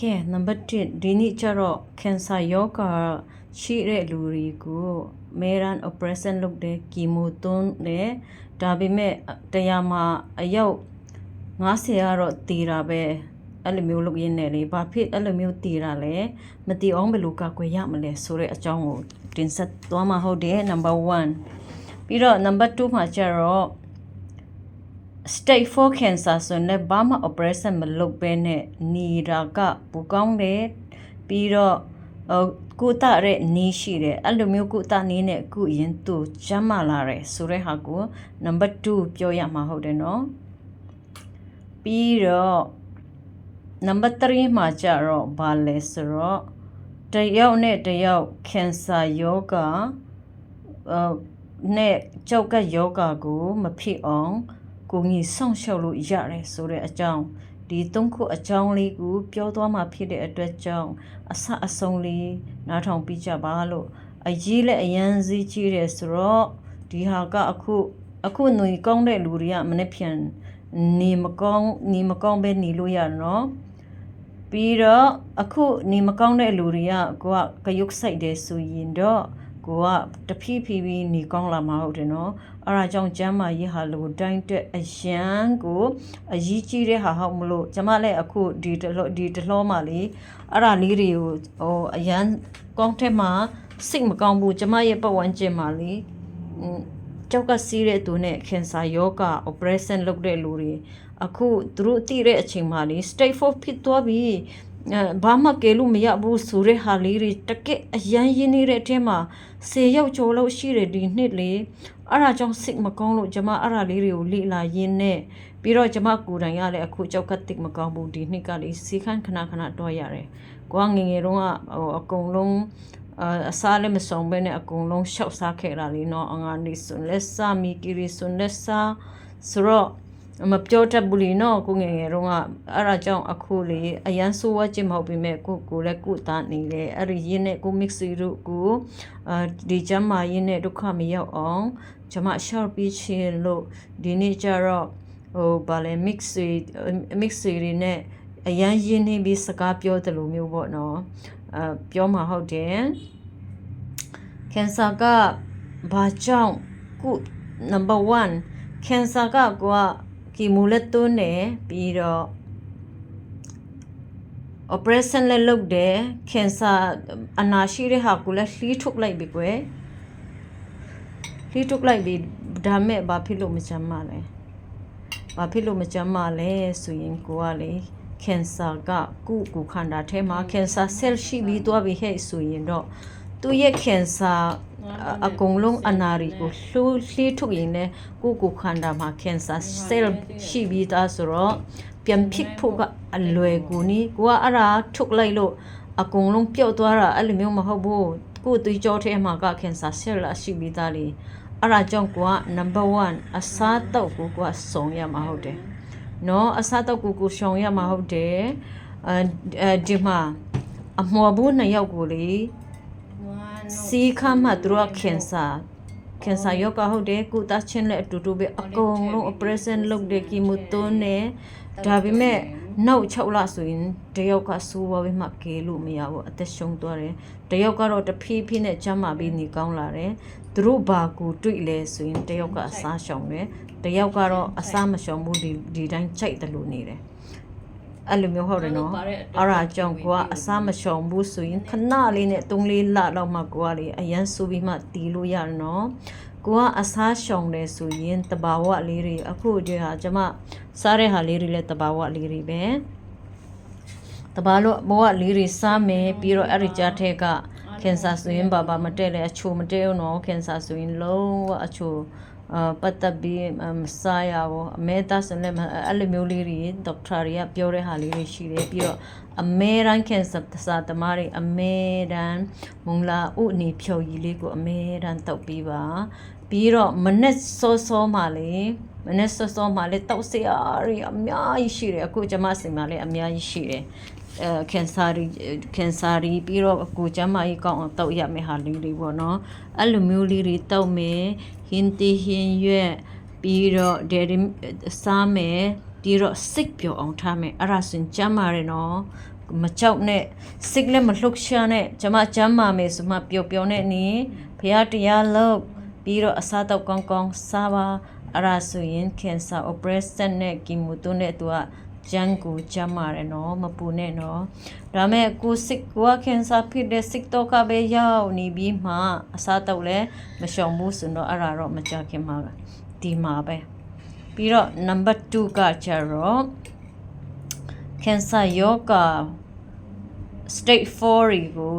Okay, number 2 ဒီနေ့ကျတော့ cancer ယောဂရှိတဲ့လူတွေကိုမေရန် operation လုပ်တဲ့ chemo သွန်းတယ်ဒါပေမဲ့တရားမှာအယောက်90ကတော့တည်တာပဲအဲ့လိုမျိုးလုပ်ရင်းနဲ့လေဘာဖြစ်အဲ့လိုမျိုးတည်တာလဲမတည်အောင်ဘယ်လိုကာကွယ်ရမလဲဆိုတဲ့အကြောင်းကိုတင်ဆက်သွားမှာဟုတ်တယ် number 1ပြီးတော့ number 2မှာကျတော့ stage 4 cancer ဆိုရင်ဘာမှ operation မလုပ်ဘဲနဲ့နေတာကပူကောင်းတယ်ပြီးတော့ကုသတဲ့နီးရှိတယ်အဲ့လိုမျိုးကုသနီးနဲ့ကုရင်သူကျန်းမာလာတယ်ဆိုတဲ့ဟာကို number 2ပြောရမှာဟုတ်တယ်နော်ပြီးတော့ number 3မှာကျတော့ဘာလဲဆိုတော့တယောက်နဲ့တယောက် cancer ယောဂနဲ့ကြောက်ကယောဂကိုမဖြစ်အောင်ကိုကြီးစောင့်ရှောက်လို့ရတယ်ဆိုတဲ့အကြောင်းဒီသုံးခုအကြောင်းလေးကိုပြောသွားမှာဖြစ်တဲ့အတွက်ကြောင့်အဆအဆုံးလေးနားထောင်ပြီးကြပါလို့အရေးและအရန်စည်းကြီးတယ်ဆိုတော့ဒီဟာကအခုຫນွေကောင်းတဲ့လူတွေကမနေ့ပြန်နေမကောင်းပဲနေလို့ရနော်ပြီးတော့အခုနေမကောင်းတဲ့လူတွေကကိုကရုပ်စိုက်တယ်ဆိုရင်တော့ကိုကတဖြည်းဖြည်းနေကောင်းလာမှာဟုတ်တယ်နော်အဲ့ဒါကြောင့်ကျမ်းမာရေးဟာလို့တိုင်းတဲ့အရန်ကိုအရေးကြီးတဲ့ဟာဟုတ်မလို့ကျမလည်းအခုဒီတလောမှလေအဲ့ဒါလေးတွေကိုအရန်ကောင်းတဲ့မှာစိတ်မကောင်းဘူးကျမရဲ့ပတ်ဝန်းကျင်မှာလေကြောက်ကစီးတဲ့သူနဲ့ cancer ယောဂ operation လုပ်တဲ့လူတွေအခုသူတို့သိတဲ့အချိန်မှာလေ stage 4 ဖြစ်သွားပြီဘာမှကဲလို့မရဘူးဆိုတဲ့ဟာလေးတွေတကယ်အရန်ရင်းနေတဲ့အထက်မှာ10ယောက်ကျော်လို့ရှိတယ်ဒီနှစ်လေအဲ့ဒါကြောင့်စိတ်မကောင်းလို့ကျမအဲ့ဒါလေးတွေကိုလေ့လာရင်းနဲ့ပြီးတော့ကျမကိုယ်တိုင်ကလည်းအခုကြောက်ကတိတ်မကောင်းဘူးဒီနှစ်ကလေစီခန်းခဏတွားရတယ်ကိုကငယ်ငယ်တုန်းကအကုန်လုံးအစားလည်းမဆုံးပဲနဲ့အကုန်လုံးရှောက်စားခဲ့တာလေနော်အငါနေစွန်လက်စားမီကီရီစွန်လက်စားဆိုတော့မပြောတတ်ဘူးလေနော်ကိုငယ်ငယ်တုန်းကအဲ့ဒါကြောင့်အခုလေအရန်ဆိုးဝါးခြင်းမဟုတ်ပေမဲ့ကိုလည်းကုသနေတယ်အဲ့ဒီရင်းနဲ့ကို mix တို့ကိုဒီကျမ်းမာရင်းနဲ့ဒုက္ခမရောက်အောင်ကျွန်မ short ပြီးချင်လို့ဒီနေ့ကျတော့ဘာလဲ mix တွေနဲ့အရန်ရင်းနေပြီးစကားပြောတယ်လို့မျိုးပေါ့နော်ပြောမှာဟုတ်တယ် cancer ကဘာကြောင့်ကု number 1 cancer ကကိုကchemo လက်သွင်းတယ်ပြီးတော့ operation လည်းလုပ်တယ် cancer အနာရှိတဲ့ဟာကိုလည်းလှီးထုတ်လိုက်ပြီကွယ်လှီးထုတ်လိုက်ပြီဒါမဲ့ဘာဖြစ်လို့မချမ်းမလဲဆိုရင်ကိုကလေ cancer ကကုခန္ဓာထဲမှာ cancer cell ရှိပြီးသွားပြီဟဲ့ဆိုရင်တော့သူရဲ့ cancer အကုန်လုံးအနာတွေကိုလှီးထုတ်ရင်လည်းကိုခန္ဓာမှာ cancer cell ရှိပြီးသားဆိုတော့ပြန်ဖြစ်ဖို့ကအလွယ်ကူနီးကိုကအဲ့ဒါထုတ်လိုက်လို့အကုန်လုံးပျောက်သွားတာအဲ့လိုမျိုးမဟုတ်ဘူးကိုသွေးကြောထဲမှာက cancer cell ရှိပြီးသားလေအဲ့ဒါကြောင့်ကိုက number 1အစားတောက်ကိုကဆောင်ရမှာဟုတ်တယ်နော်အစားတောက်ကိုဆောင်ရမှာဟုတ်တယ်ဒီမှာအမော်ဘူး2ယောက်ကိုလေစီခါမှသူတို့က cancer ယောဂဟုတ်တယ်ကုသချင်းလည်းအတူတူပဲအကုန်လုံး operation လုပ်တဲ့ chemo သွန်းတယ်ဒါပေမဲ့နောက်6လဆိုရင်တယောက်ကဆိုးပါပဲမှကဲလို့မရဘူးအသက်ရှုံးသွားတယ်တယောက်ကတော့တဖြည်းဖြည်းနဲ့ကျန်းမာပြီးနေကောင်းလာတယ်သူတို့ဘာကိုတွေ့လဲဆိုရင်တယောက်ကအစားရှောင်တယ်တယောက်ကတော့အစားမရှောင်ဘူးဒီတိုင်းချိုက်တယ်လို့နေတယ်အဲ့လိုမျိုးဟုတ်တယ်နော်အဲ့ဒါကြောင့်ကိုကအစားမရှောင်ဘူးဆိုရင်ခဏလေးနဲ့3-4လလောက်မှကိုကလေအရန်ဆိုးပြီးမှတီးလို့ရတယ်နော်ကိုကအစားရှောင်တယ်ဆိုရင်တဘာဝလေးတွေအခုဒီဟာကျမစားတဲ့ဟာလေးတွေလည်းတဘာဝလေးတွေပဲတဘာလို့ဘဝလေးတွေစားမယ်ပြီးတော့အဲ့ဒီကြားထဲက cancer ဆိုရင်ဘာမတက်လဲအချိုမတက်ဘူးနော် cancer ဆိုရင်လုံးဝအချိုပတ်သက်ပြီးမစားရဘူးအမဲသားဆိုလည်းအဲ့လိုမျိုးလေးတွေဒေါက်တာတွေကပြောတဲ့ဟာလေးတွေရှိတယ်ပြီးတော့အမဲရန် cancer စာသမားတွေအမဲရန်မုံလာဥနေဖြော်ရည်လေးကိုအမဲရန်တောက်ပြီးပါပြီးတော့မနေ့စောမှလေတောက်စရာတွေအများကြီးရှိတယ်အခုကျမစိမ်မှာလည်းအများကြီးရှိတယ်cancer ပြီးတော့ကိုကျမကြီးကောင်းအောင်တောက်ရမယ့်ဟာလေးတွေပေါ့နော်အဲ့လိုမျိုးလေးတွေတောက်မယ်ဟင်းတီဟင်းရွက်ပြီးတော့ဒယ်ရီစားမယ်ပြီးတော့စိတ်ပျော်အောင်ထားမယ်အဲ့ဒါဆိုရင်ကျမ်းမာတယ်နော် မကြောက်နဲ့စိတ်လည်းမလှုပ်ရှားနဲ့ကျမကျမ်းမာမယ်ဆိုမှပျော်ပျော်နဲ့နေဖျားတရားလုပ်ပြီးတော့အစားတော့ကောင်းကောင်းစားပါအရာဆိုရင် cancer operation နဲ့ကီမိုတိုနဲ့သူကကျန်းကိုကျမ်းမာတယ်နော်မပူနဲ့နော်ဒါမဲ့ကိုစိတ်ကို cancer ဖြစ်တဲ့စိတ်တော့ကပဲရောက်နေပြီးမှအစားတော့လည်းမရှောင်ဘူးဆိုတော့အရာတော့မကြခင်မှာဒီမှာပဲပြီးတော့ number 2ကကျတော့ cancer ယောဂ stage 4ကို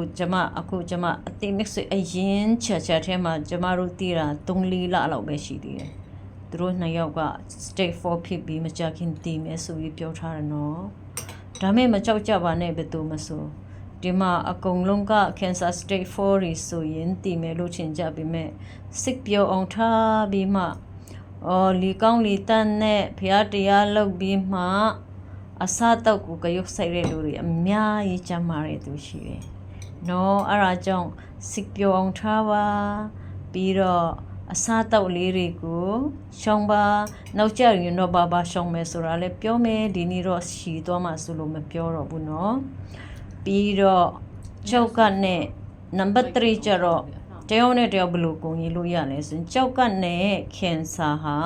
အခုကျမအသိမိတ်ဆွေအရင်ချက်ထဲမှာကျမတို့သိတာ3-4လလောက်ပဲရှိသေးတယ်သူတို့နှစ်ယောက်က stage 4ဖြစ်ပြီးမကြခင်တည်မယ်ဆိုပြီးပြောထားတယ်နော်ဒါမဲ့မကြောက်ကြပါနဲ့ဘယ်သူမဆိုဒီမှာအကုန်လုံးက cancer stage 4ရီဆိုရင်တည်မယ်လို့ထင်ကြပြီမဲ့စိတ်ပြောအောင်ထားပြီးမှလီကောင်းလီတန်းနဲ့ဖျားတရားလုပ်ပြီးမှအစားတော့ကိုကြရုပ်ဆိုင်တဲ့လူတွေအများကြီးကြမ်းမာတဲ့သူရှိတယ်။နော်အဲ့ဒါကြောင့်စိတ်ပြောအောင်ထားပါပြီးတော့အစားတော့လေးတွေကိုရှောင်းပါနောက်ကြရင်တော့ဘာရှောင်းမယ်ဆိုတာလည်းပြောမယ်ဒီနေ့တော့ရှီသွားမှဆိုလို့မပြောတော့ဘူးနော်ပြီးတော့ကြောက်ကနဲ့ number 3ကျတော့တယောက်နဲ့တယောက်ဘယ်လိုကုန်ရလို့ရလဲဆိုရင်ကြောက်ကနဲ့ cancer ဟာ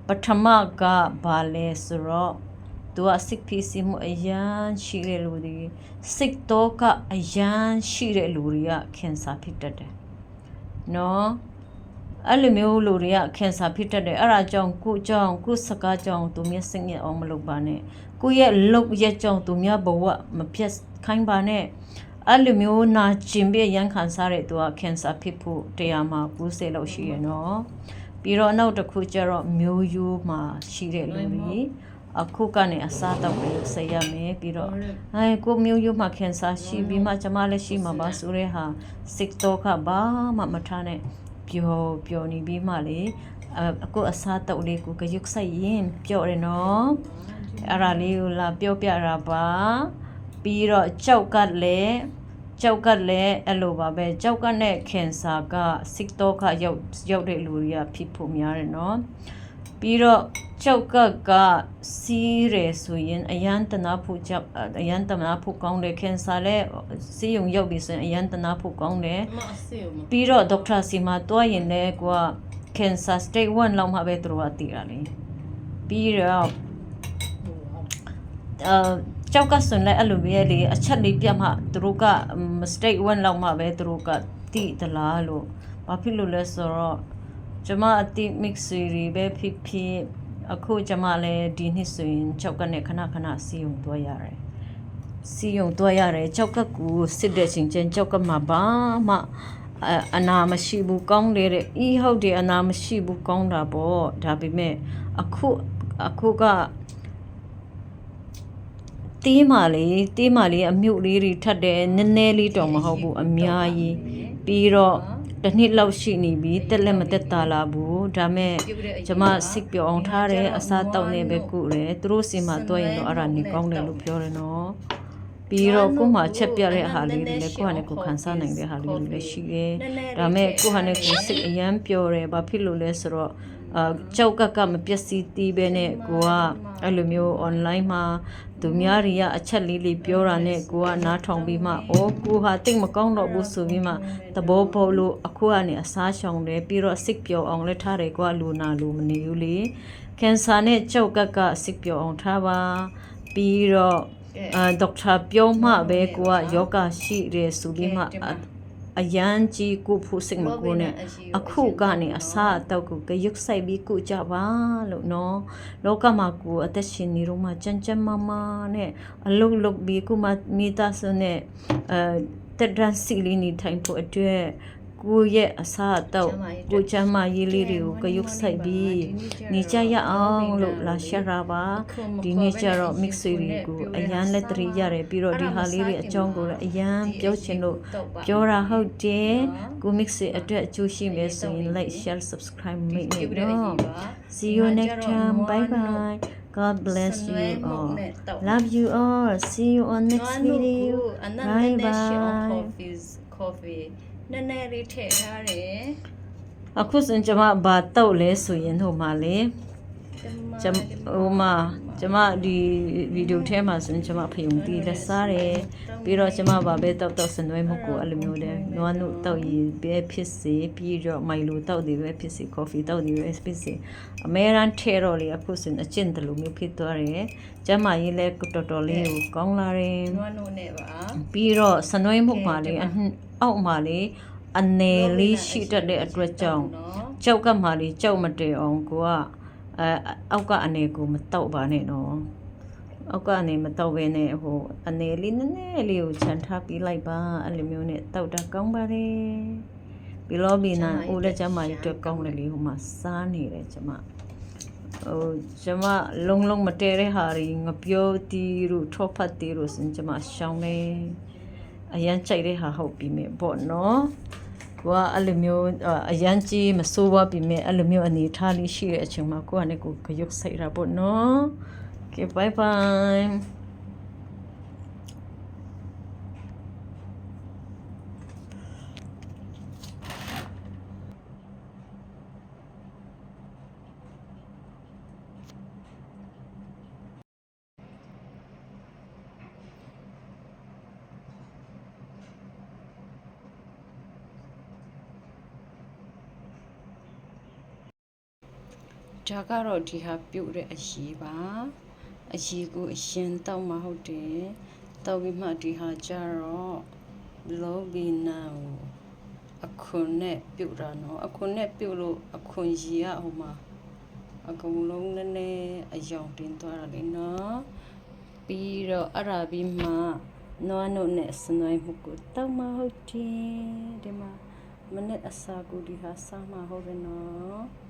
ပထမကဘာလဲဆိုတော့သူကစိတ်ဖိစီးမှုအရန်ရှိတဲ့လူတွေစိတ်တော့ကအရန်ရှိတဲ့လူတွေက cancer ဖြစ်တတ်တယ်နော်အဲ့လိုမျိုးလူတွေက cancer ဖြစ်တတ်တယ်အဲ့ဒါကြောင့်ကိုစကားကြောင့်သူမျက်စိငယ်အောင်မလုပ်ပါနဲ့ကိုရဲ့လုပ်ရက်ကြောင့်သူများဘဝမပြတ်ခိုင်းပါနဲ့အဲ့လိုမျိုးနာကျင်ပြီးရန်ခံစားတဲ့သူက cancer ဖြစ်ဖို့တရားမှာ90လောက်ရှိရနော်ပြီးတော့နောက်တစ်ခုကျတော့မျိုးရိုးမှာရှိတဲ့လူတွေအခုကနေအစားတော့ပဲဆက်ရမယ်ပြီးတော့ကိုမျိုးရိုးမှာ cancer ရှိပြီးမှကျမလည်းရှိမှာပါဆိုတဲ့ဟာစိတ်တော့ကဘာမှမထားနဲ့ပျော်နေပြီးမှလေအခုအစားတော့လေးကိုကြွဆိုင်ရင်ပျော်တယ်နော်အဲ့ဒါလေးကိုလာပြောပြတာပါပြီးတော့ကြောက်ကလည်းအဲ့လိုပါပဲကြောက်ကနဲ့ cancer ကစိတ်တော့ကရောက်တဲ့လူတွေကဖြစ်ဖို့များတယ်နော်ပြီးတော့ကြောက်ကစီးရဆိုရင်အရန်တနာဖို့ကောင်းတယ် cancer လည်းစီးရုံရောက်ပြီဆိုရင်အရန်တနာဖို့ကောင်းတယ်ပြီးတော့ဒေါက်တာစီမှာတွားရင်လည်းကိုက cancer stage 1လောက်မှပဲသူတို့ကသိတာလေပြီးတော့ကြောက်ကဆိုလည်းအဲ့လိုပဲလေအချက်လေးပြတ်မှသူတို့က stage 1လောက်မှပဲသူတို့ကသိသလားလို့ဘာဖြစ်လို့လဲဆိုတော့ကျမအတိ mix တွေပဲဖြစ်အခုကျမလည်းဒီနှစ်ဆိုရင်ကြောက်ကနဲ့ခဏစီယုံသွားရတယ်ကြောက်ကကိုစစ်တဲ့ချင်းချင်းကြောက်ကမှာဘာမှအနာမရှိဘူးကောင်းတယ်တဲ့အီးဟုတ်တယ်အနာမရှိဘူးကောင်းတာပေါ့ဒါပေမဲ့အခုကတီးမာလေးအမြုပ်လေးတွေထပ်တယ်နည်းနည်းလေးတော့မဟုတ်ဘူးအများကြီးပြီးတော့တစ်နှစ်လောက်ရှိနေပြီတက်လက်မတက်တာလာဘူးဒါမဲ့ကျမစိတ်ပြောအောင်ထားတယ်အစားတောက်နေပဲကုတယ်သူတို့စီမှာတွဲရင်တော့အဲ့ဒါနေကောင်းတယ်လို့ပြောတယ်နော်ပြီးတော့ကိုမှချက်ပြတဲ့ဟာလေးတွေလည်းကိုဟာနဲ့ကိုခံစားနိုင်တဲ့ဟာလေးတွေလည်းရှိတယ်ဒါမဲ့ကိုဟာနဲ့ကိုစိတ်အရန်ပျော်တယ်ဘာဖြစ်လို့လဲဆိုတော့ကြောက်ကမပျက်စီးသေးပဲနဲ့ကိုကအဲ့လိုမျိုး online မှာသူများတွေကအချက်လေးပြောတာနဲ့ကိုကနားထောင်ပြီးမှကိုဟာတိတ်မကောင်းတော့ဘူးဆိုပြီးမှသဘောပေါက်လို့အခုကနေအစားရှောင်တယ်ပြီးတော့စိတ်ပျော်အောင်လည်းထားတယ်ကိုကလူနာလူမနေဘူးလေ cancer နဲ့ကြောက်ကစိတ်ပျော်အောင်ထားပါပြီးတော့ဒေါက်တာပြောမှပဲကိုကယောဂရှိတယ်ဆိုပြီးမှအရန်ကြီးကိုဖို့စိတ်မကိုနဲ့အခုကနေအစားအတော့ကိုကြွဆိုင်ပြီးကိုကြပါလို့နော်လောကမှာကိုအသက်ရှင်နေတော့မှကြမ်းမနဲ့အလုတ်ပြီးကိုမမိသားစုနဲ့တက်ဒန်စီလီနေထိုင်ဖို့အတွက်ကိုရဲ့အစားအတော့ကိုချမ်းမရေးလေးတွေကိုကြွဆိုင်ပြီးနေကြရအောင်လို့လာရှက်ရပါဒီနေ့ကျတော့ mix တွေကိုအရန်လက်တရီရတယ်ပြီးတော့ဒီဟာလေးတွေအကြောင်းကိုလည်းအရန်ပြောချင်လို့ပြောတာဟုတ်တယ်ကို mix အတွက်အကျိုးရှိမယ်ဆိုရင် like share subscribe မိတ်နေတော့ see you next time bye bye God bless you all love you all see you on next video bye bye coffee နည်းနည်းလေးထည့်ထားတယ်အခုစင်ကျမဘာတောက်လဲဆိုရင်ဟိုမှာလေ တမ ဟိုမှာကျမဒီဗီဒီယိုထဲမှာဆိုရင်ကျမဖယုံတီးလက်စားတယ်ပြီးတော့ကျမဗာပဲတောက်စနွဲမှုကိုအဲ့လိုမျိုးတဲ့နွားနုတောက်ရည်ပဲဖြစ်စေပြီးတော့မိုင်လိုတောက်တွေပဲဖြစ်စေကော်ဖီတောက်တွေပဲဖြစ်စေအမေရန်ထဲတော့လေအခုဆိုရင်အကျင့်တလူမျိုးဖြစ်သွားတယ်ကျမကြီးလဲတော်တော်လေးကိုကောင်းလာတယ် နွားနို့နဲ့ပါ ပြီးတော့စနွဲမှုမှာလေအောက်မှာလေအနေလေးရှိတတ်တဲ့အတွက်ကြောင့်ကြောက်ကမှလေကြောက်မတည်အောင်ကိုကအောက်ကနေကိုမတောက်ပါနဲ့နော်အောက်ကနေမတောက်ဘဲနဲ့ဟိုအနေလေးနည်းနည်းလေးကိုခြံထားပြီးလိုက်ပါအဲ့လိုမျိုးနဲ့တောက်တာကောင်းပါတယ်ပြီးတော့ဘီနာဦးလက်ကျမကြီးတွေ့ကောင်းတယ်လေဟိုမှာစားနေတယ်ကျမကျမလုံးမတဲတဲ့ဟာတွေငပြောတီးတို့ထောဖတ်တီးတို့စင်ကျမရှောင်းနေအရန်ကြိုက်တဲ့ဟာဟုတ်ပြီမေပေါ့နော်ကိုကအဲ့လိုမျိုးအရန်ကြီးမစိုးပါပြီမဲ့အဲ့လိုမျိုးအနေထားလေးရှိတဲ့အချိန်မှာကိုကလည်းကိုဂရုစိုက်တာပေါ့နော်ကဲ bye bye ဒါကတော့ဒီဟာပြုတ်တဲ့အရှိပါအရှိကိုအရင်တောက်မှဟုတ်တယ်တောက်ပြီးမှဒီဟာကြတော့လောဘီနာအခုနဲ့ပြုတ်တာနော်အခုနဲ့ပြုတ်လို့အခုရီရဟိုမှာအကုန်လုံးနည်းနည်းအယောင်တင်သွားတာလေနော်ပြီးတော့အရာပြီးမှနွားနို့နဲ့စနွိုင်းမှုကိုတောက်မှဟုတ်တယ်ဒီမှာမနေ့အစာကိုဒီဟာစားမှဟုတ်တယ်နော်